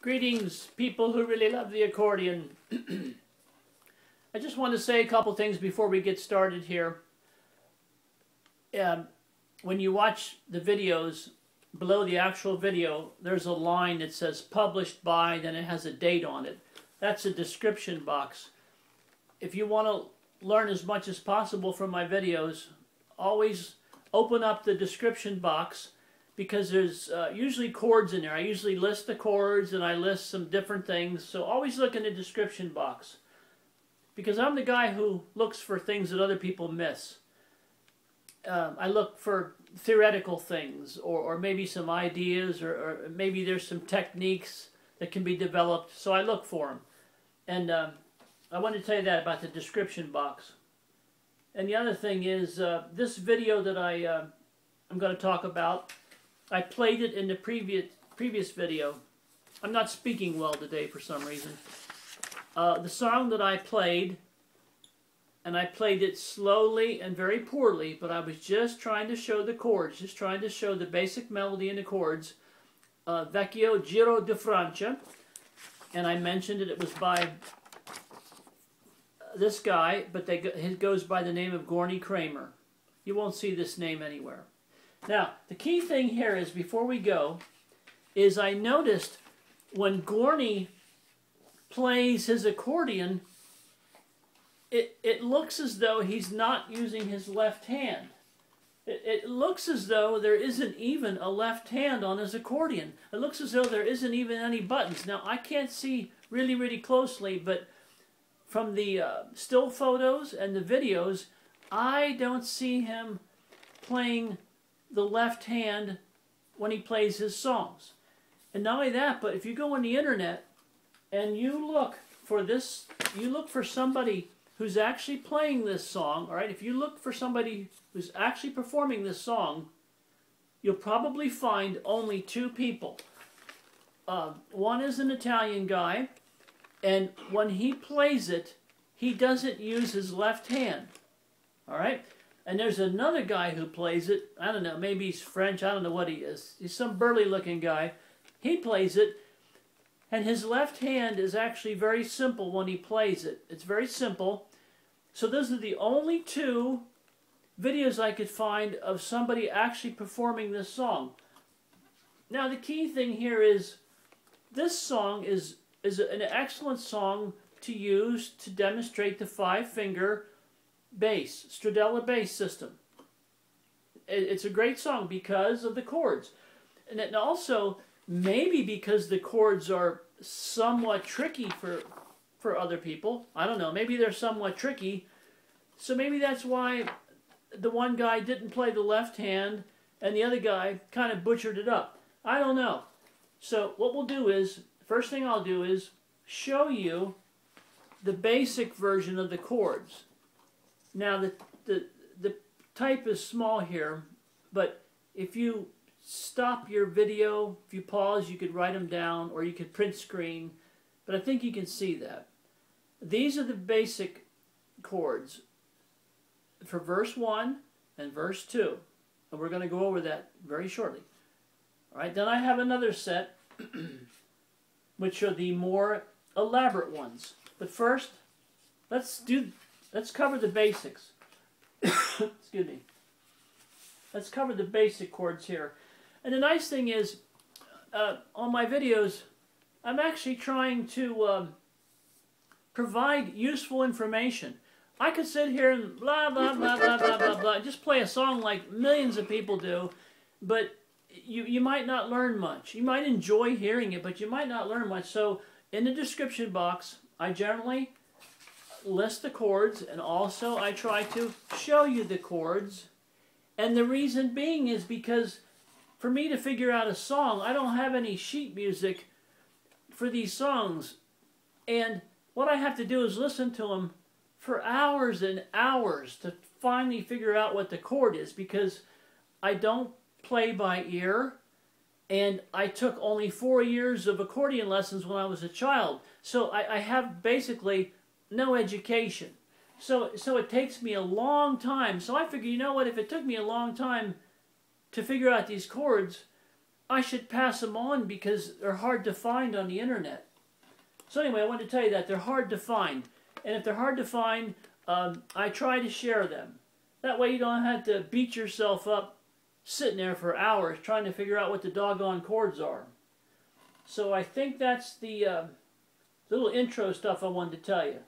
Greetings, people who really love the accordion. I just want to say a couple things before we get started here. When you watch the videos, below the actual video, there's a line that says published by, then it has a date on it. That's a description box. If you want to learn as much as possible from my videos, always open up the description box, because there's usually chords in there. I usually list the chords and I list some different things, so always look in the description box, because I'm the guy who looks for things that other people miss. I look for theoretical things, or maybe some ideas, or maybe there's some techniques that can be developed, so I look for them. And I want to tell you that about the description box. And the other thing is, this video that I'm going to talk about, I played it in the previous video. I'm not speaking well today for some reason. The song that I played, and I played it slowly and very poorly, but I was just trying to show the chords, just trying to show the basic melody and the chords. Vecchio Giro di Francia, and I mentioned that it was by this guy, but it goes by the name of Gorni Kramer. You won't see this name anywhere. Now, the key thing here is, before we go, is I noticed when Gorni plays his accordion, it looks as though he's not using his left hand. It looks as though there isn't even a left hand on his accordion. It looks as though there isn't even any buttons. Now, I can't see really, really closely, but from the still photos and the videos, I don't see him playing the left hand when he plays his songs. And not only that, but if you go on the internet and you look for this, you look for somebody who's actually playing this song, all right? If you look for somebody who's actually performing this song, you'll probably find only two people. One is an Italian guy, and when he plays it, he doesn't use his left hand, all right? And there's another guy who plays it. I don't know, maybe he's French, I don't know what he is. He's some burly looking guy. He plays it, and his left hand is actually very simple when he plays it. It's very simple. So those are the only two videos I could find of somebody actually performing this song. Now, the key thing here is, this song is an excellent song to use to demonstrate the 5-finger bass, Stradella bass system. It's a great song because of the chords. And also, maybe because the chords are somewhat tricky for other people. I don't know, maybe they're somewhat tricky. So maybe that's why the one guy didn't play the left hand and the other guy kind of butchered it up. I don't know. So what we'll do is, first thing I'll do is show you the basic version of the chords. Now, the type is small here, but if you stop your video, if you pause, you could write them down, or you could print screen, but I think you can see that. These are the basic chords for verse 1 and verse 2, and we're going to go over that very shortly. All right, then I have another set, which are the more elaborate ones. But first, let's cover the basics. Excuse me. Let's cover the basic chords here. And the nice thing is, on my videos, I'm actually trying to provide useful information. I could sit here and blah, blah, blah, blah, blah, blah, blah, just play a song like millions of people do, but you might not learn much. You might enjoy hearing it, but you might not learn much. So in the description box, I generally list the chords, and also I try to show you the chords. And the reason being is because for me to figure out a song, I don't have any sheet music for these songs. And what I have to do is listen to them for hours and hours to finally figure out what the chord is, because I don't play by ear, and I took only 4 years of accordion lessons when I was a child. So I have basically no education. So it takes me a long time. So I figure, you know what, if it took me a long time to figure out these chords, I should pass them on because they're hard to find on the internet. So anyway, I wanted to tell you that they're hard to find. And if they're hard to find, I try to share them. That way you don't have to beat yourself up sitting there for hours trying to figure out what the doggone chords are. So I think that's the little intro stuff I wanted to tell you.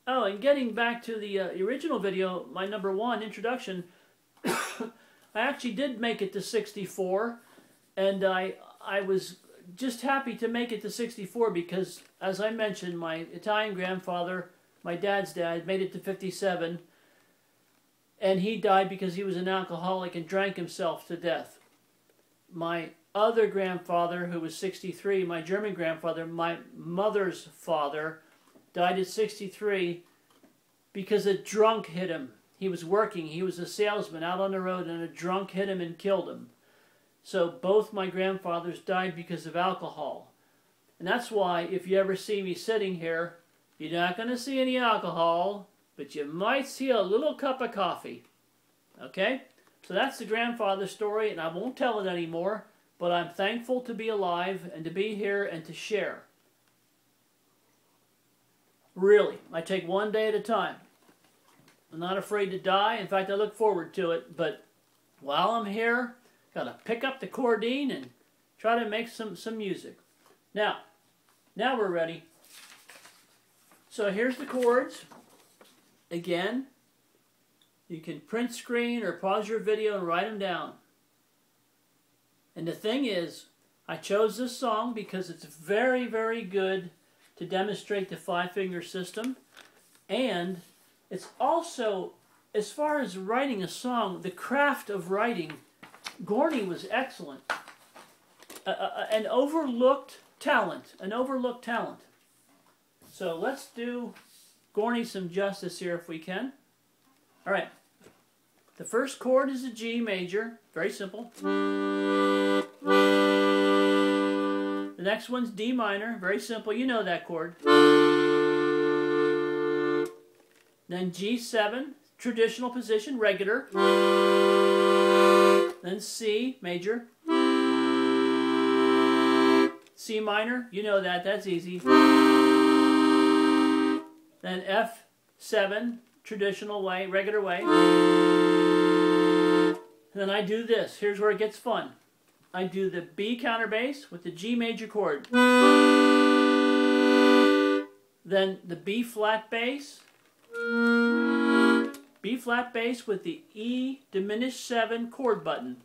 Oh, and getting back to the original video, my number 1 introduction, I actually did make it to 64, and I was just happy to make it to 64 because, as I mentioned, my Italian grandfather, my dad's dad, made it to 57, and he died because he was an alcoholic and drank himself to death. My other grandfather, who was 63, my German grandfather, my mother's father, died at 63 because a drunk hit him. He was working, he was a salesman out on the road, and a drunk hit him and killed him. So both my grandfathers died because of alcohol. And that's why if you ever see me sitting here, you're not going to see any alcohol, but you might see a little cup of coffee. Okay? So that's the grandfather story, and I won't tell it anymore, but I'm thankful to be alive and to be here and to share. Really, I take one day at a time. I'm not afraid to die. In fact, I look forward to it. But while I'm here, got to pick up the accordion and try to make some music. Now we're ready. So here's the chords. Again, you can print screen or pause your video and write them down. And the thing is, I chose this song because it's very, very good to demonstrate the 5-finger system. And it's also, as far as writing a song, the craft of writing, Gorni was excellent. An overlooked talent. So let's do Gorni some justice here if we can. All right. The first chord is a G major. Very simple. The next one's D minor. Very simple. You know that chord. Then G7, traditional position, regular. Then C, major. C minor, you know that, that's easy. Then F7, traditional way, regular way. And then I do this. Here's where it gets fun. I do the B counterbass with the G major chord. Then the B flat bass. B flat bass with the E diminished 7 chord button.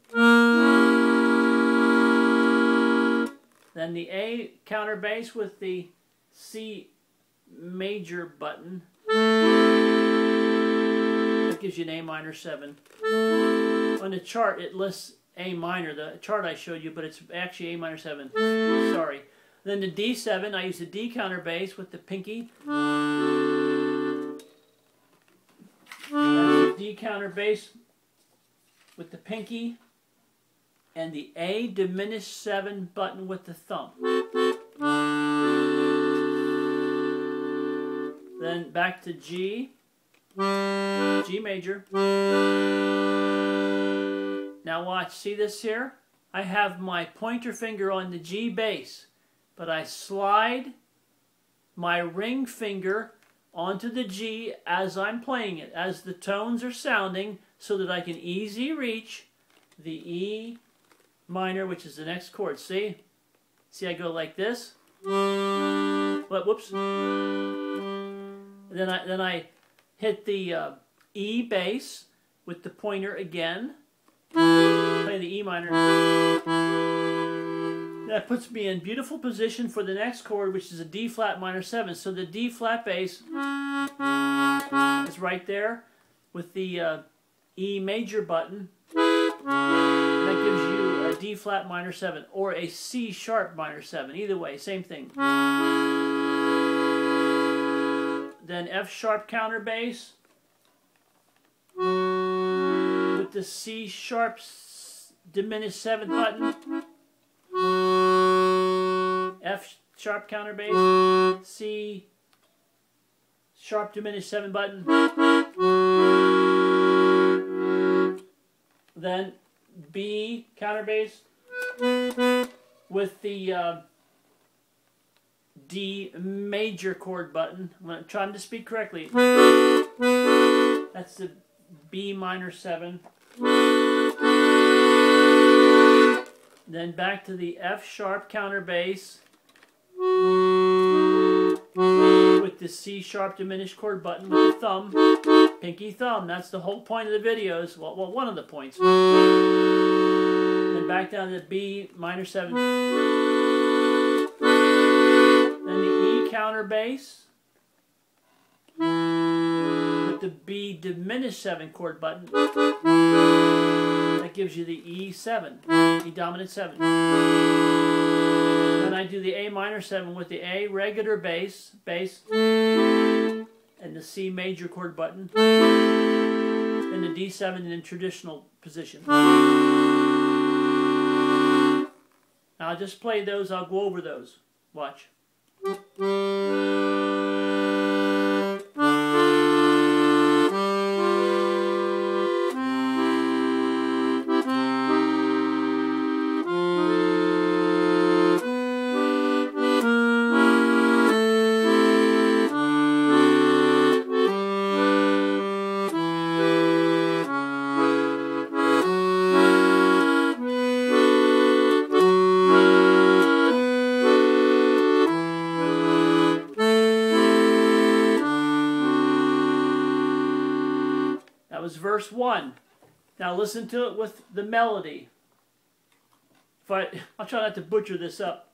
Then the A counterbass with the C major button. That gives you an A minor 7. On the chart it lists A minor, the chart I showed you, but it's actually A minor 7. Sorry. Then the D7, I use the D counterbass with the pinkie. That's the D counterbass with the pinkie. And the A diminished 7 button with the thumb. Then back to G. G major. Now watch, see this here? I have my pointer finger on the G bass, but I slide my ring finger onto the G as I'm playing it, as the tones are sounding, so that I can easily reach the E minor, which is the next chord. See? See, I go like this. But whoops. Then I hit the E bass with the pointer again. Play the E minor. That puts me in beautiful position for the next chord, which is a D flat minor 7. So the D flat bass is right there with the E major button. And that gives you a D flat minor 7 or a C sharp minor 7. Either way, same thing. Then F sharp counterbass with the C sharp diminished 7 button. F sharp counterbass, C sharp diminished 7 button. Then B counterbass with the D major chord button. I'm trying to speak correctly. That's the B minor 7. Then back to the F sharp counter bass with the C sharp diminished chord button with the thumb, pinky thumb. That's the whole point of the videos. Well, one of the points. Then back down to B minor 7. Then the E counter bass with the B diminished 7 chord button. That gives you the E7, E dominant 7. Then I do the A minor 7 with the A regular bass, and the C major chord button, and the D7 in traditional position. Now I'll just play those, I'll go over those. Watch. Was verse 1. Now listen to it with the melody. I'll try not to butcher this up.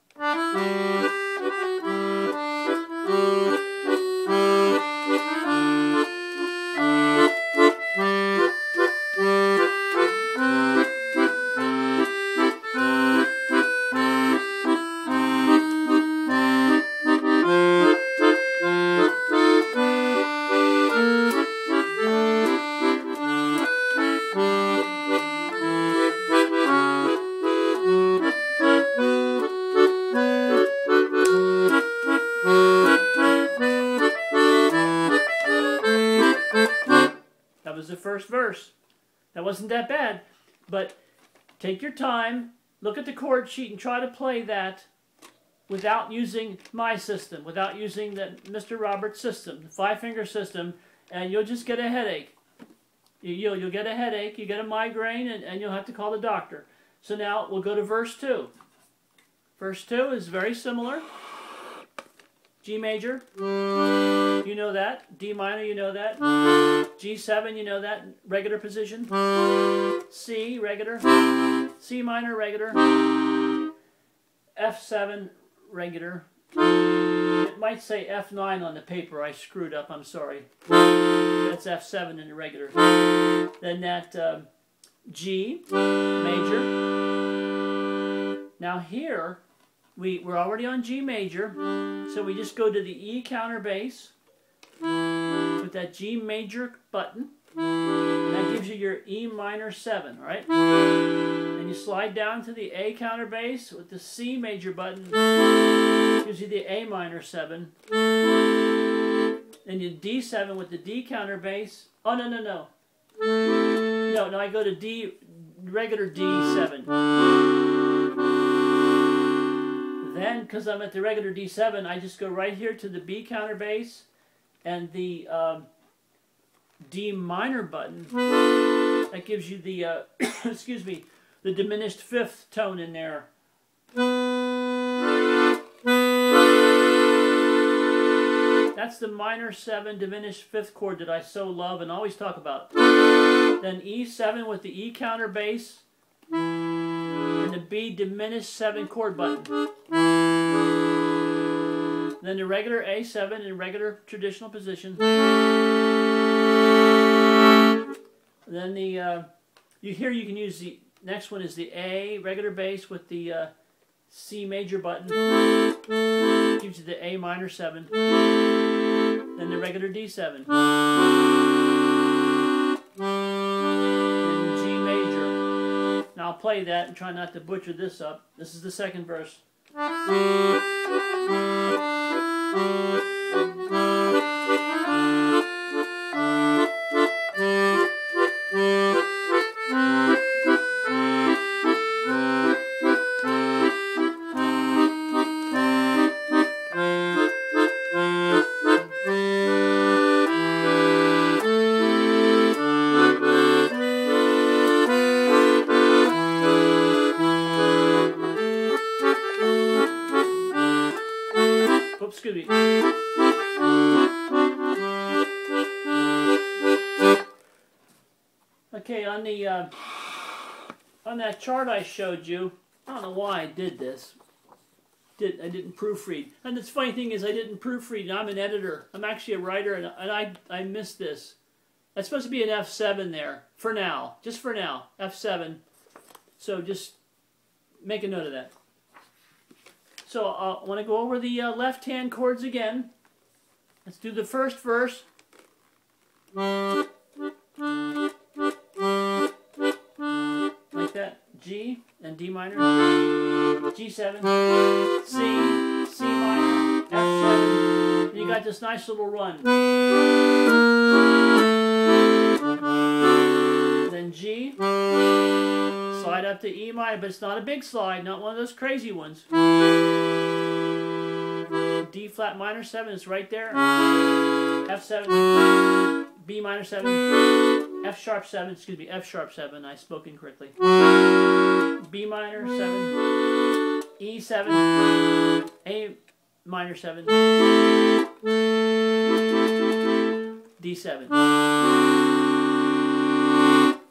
The first verse. That wasn't that bad, but take your time, look at the chord sheet and try to play that without using my system, without using the Mr. Roberts system, the 5-finger system, and you'll just get a headache. You'll get a headache, you get a migraine, and you'll have to call the doctor. So now we'll go to verse 2. Verse 2 is very similar. G major, you know that. D minor, you know that. G7, you know that, regular position. C, regular. C minor, regular. F7, regular. It might say F9 on the paper. I screwed up, I'm sorry. That's F7 in the regular. Then that G, major. Now here, we're already on G major, so we just go to the E counter bass with that G major button, and that gives you your E minor 7, right? And you slide down to the A counter bass with the C major button, gives you the A minor 7. Then you D7 with the D counter bass. Oh, no. No, I go to D, regular D7. Then, because I'm at the regular D7, I just go right here to the B counter bass and the D minor button. That gives you the, excuse me, the diminished 5th tone in there. That's the minor 7 diminished 5th chord that I so love and always talk about. Then E7 with the E counter bass and the B diminished 7 chord button. Then the regular A7 in regular traditional position. Then the you can use the next one is the A regular bass with the C major button. Gives you the A minor 7. Then the regular D7. And G major. Now I'll play that and try not to butcher this up. This is the second verse. Oops, excuse me. Okay, on that chart I showed you, I don't know why I did this. I didn't proofread. And the funny thing is I didn't proofread. I'm an editor. I'm actually a writer, and I missed this. That's supposed to be an F7 there, for now. Just for now, F7. So just make a note of that. So I want to go over the left-hand chords again. Let's do the first verse. Like that. G and D minor. G7. C. C minor. F7. And you got this nice little run. Then G. Slide up to E minor, but it's not a big slide, not one of those crazy ones. D flat minor 7 is right there. F7, B minor 7, F sharp 7, excuse me, F sharp 7, I spoke incorrectly. B minor 7, E7, A minor 7, D7.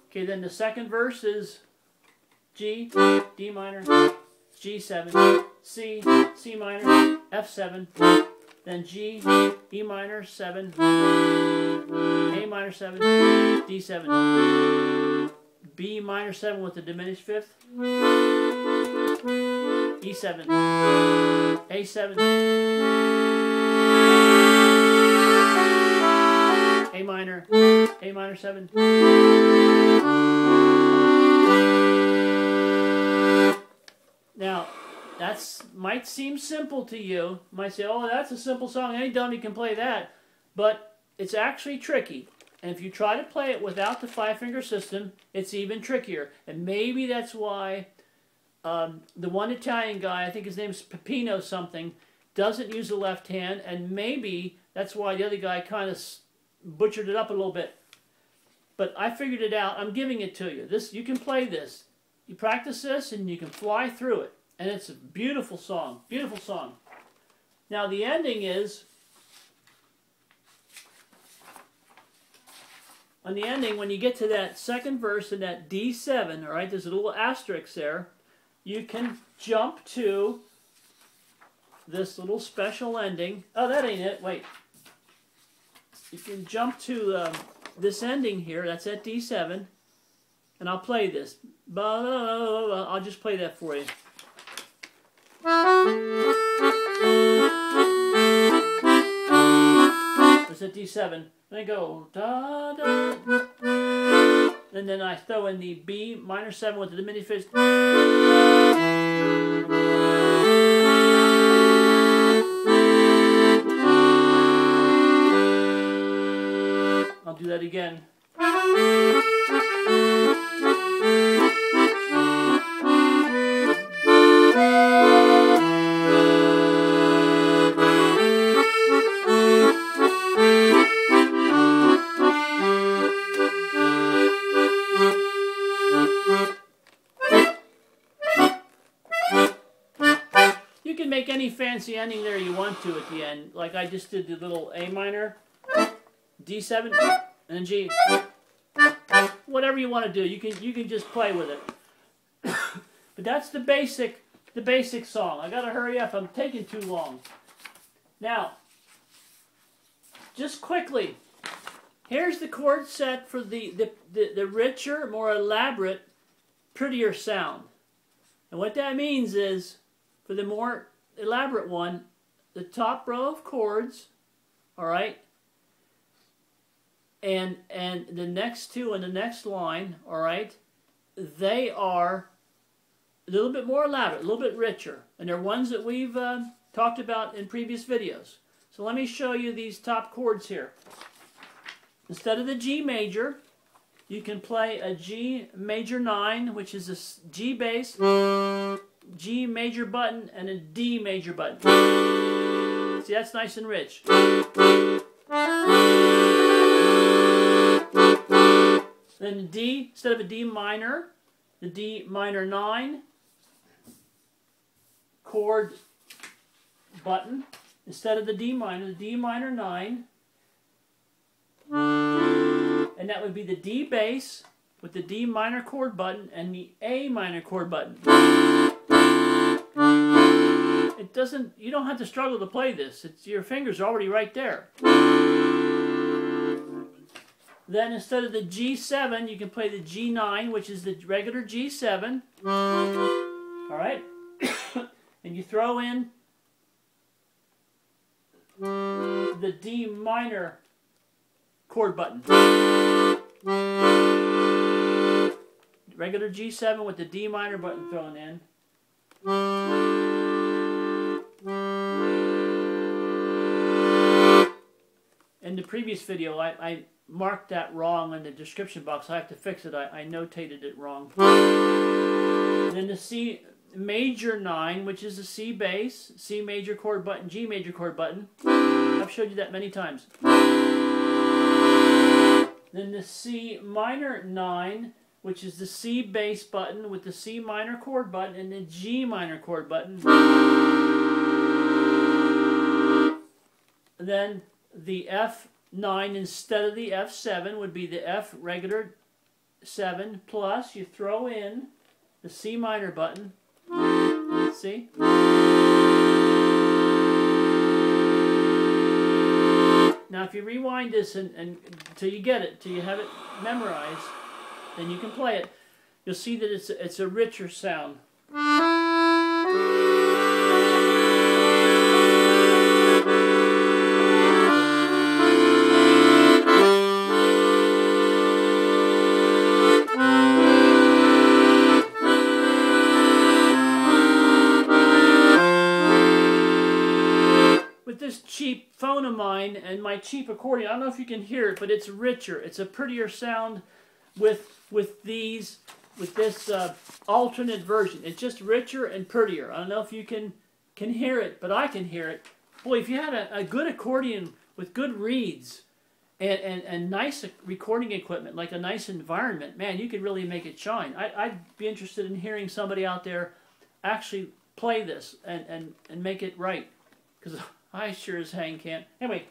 Okay, then the second verse is G, D minor, G7, C, C minor, F7, then G, E minor 7, A minor 7, D7, B minor 7 with the diminished fifth, E7, A7, A minor 7. Now, that might seem simple to you. You might say, oh, that's a simple song. Any dummy can play that. But it's actually tricky. And if you try to play it without the five-finger system, it's even trickier. And maybe that's why the one Italian guy, I think his name's Peppino something, doesn't use the left hand. And maybe that's why the other guy kind of butchered it up a little bit. But I figured it out. I'm giving it to you. You can play this. You practice this and you can fly through it. And it's a beautiful song. Beautiful song. Now the ending is, on the ending, when you get to that second verse in that D7, all right, there's a little asterisk there, you can jump to this little special ending. Oh, that ain't it. Wait. You can jump to this ending here. That's at D7. And I'll play this. I'll just play that for you. It's at D7. Then I go da da. And then I throw in the B minor 7 with the diminished fifth. I'll do that again. You can make any fancy ending there you want to at the end. Like I just did the little A minor, D7, and then G. Whatever you want to do, you can just play with it. But that's the basic song. I gotta hurry up. I'm taking too long. Now, just quickly, here's the chord set for the richer, more elaborate, prettier sound. And what that means is, for the more elaborate one, the top row of chords, all right, and the next two in the next line, all right, they are a little bit more elaborate, a little bit richer, and they're ones that we've talked about in previous videos. So let me show you these top chords here. Instead of the G major, you can play a G major 9, which is a G bass, G major button, and a D major button. See, that's nice and rich. Then the D, instead of a D minor, the D minor 9 chord button, instead of the D minor 9. And that would be the D bass with the D minor chord button and the A minor chord button. It doesn't, you don't have to struggle to play this. Your fingers are already right there. Then instead of the G7, you can play the G9, which is the regular G7. All right? And you throw in the D minor chord button. Regular G7 with the D minor button thrown in. In the previous video, I marked that wrong in the description box. I have to fix it. I notated it wrong. And then the C major 9, which is the C bass, C major chord button, G major chord button. I've showed you that many times. Then the C minor 9, which is the C bass button with the C minor chord button and the G minor chord button. Then the F9 instead of the F7 would be the F regular 7 plus you throw in the C minor button. See? Now if you rewind this until you get it, till you have it memorized, then you can play it. You'll see that it's a richer sound. This cheap phone of mine and my cheap accordion, I don't know if you can hear it, but it's richer. It's a prettier sound with this alternate version. It's just richer and prettier. I don't know if you can hear it, but I can hear it. Boy, if you had a good accordion with good reeds and nice recording equipment, like a nice environment, man, you could really make it shine. I'd be interested in hearing somebody out there actually play this and make it right, because I sure as hang can't. Anyway.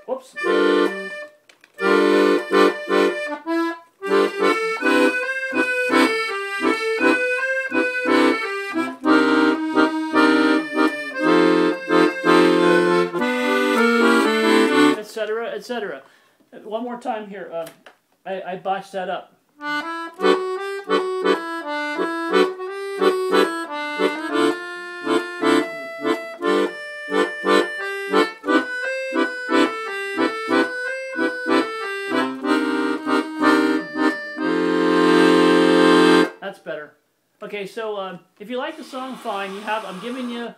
Whoops. Etc., etc. One more time here. I botched that up. That's better. Okay, so if you like the song, fine. I'm giving you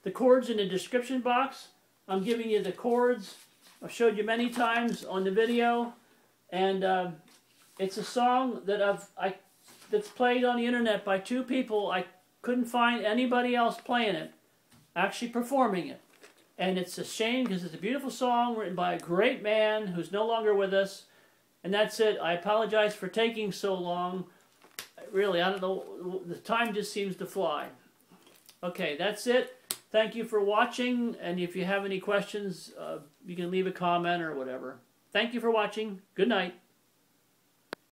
the chords in the description box. I'm giving you the chords. I've showed you many times on the video. And it's a song that that's played on the internet by two people. I couldn't find anybody else playing it, actually performing it. And it's a shame because it's a beautiful song written by a great man who's no longer with us. And that's it. I apologize for taking so long. Really, I don't know. The time just seems to fly. Okay, that's it. Thank you for watching. And if you have any questions, you can leave a comment or whatever. Thank you for watching. Good night.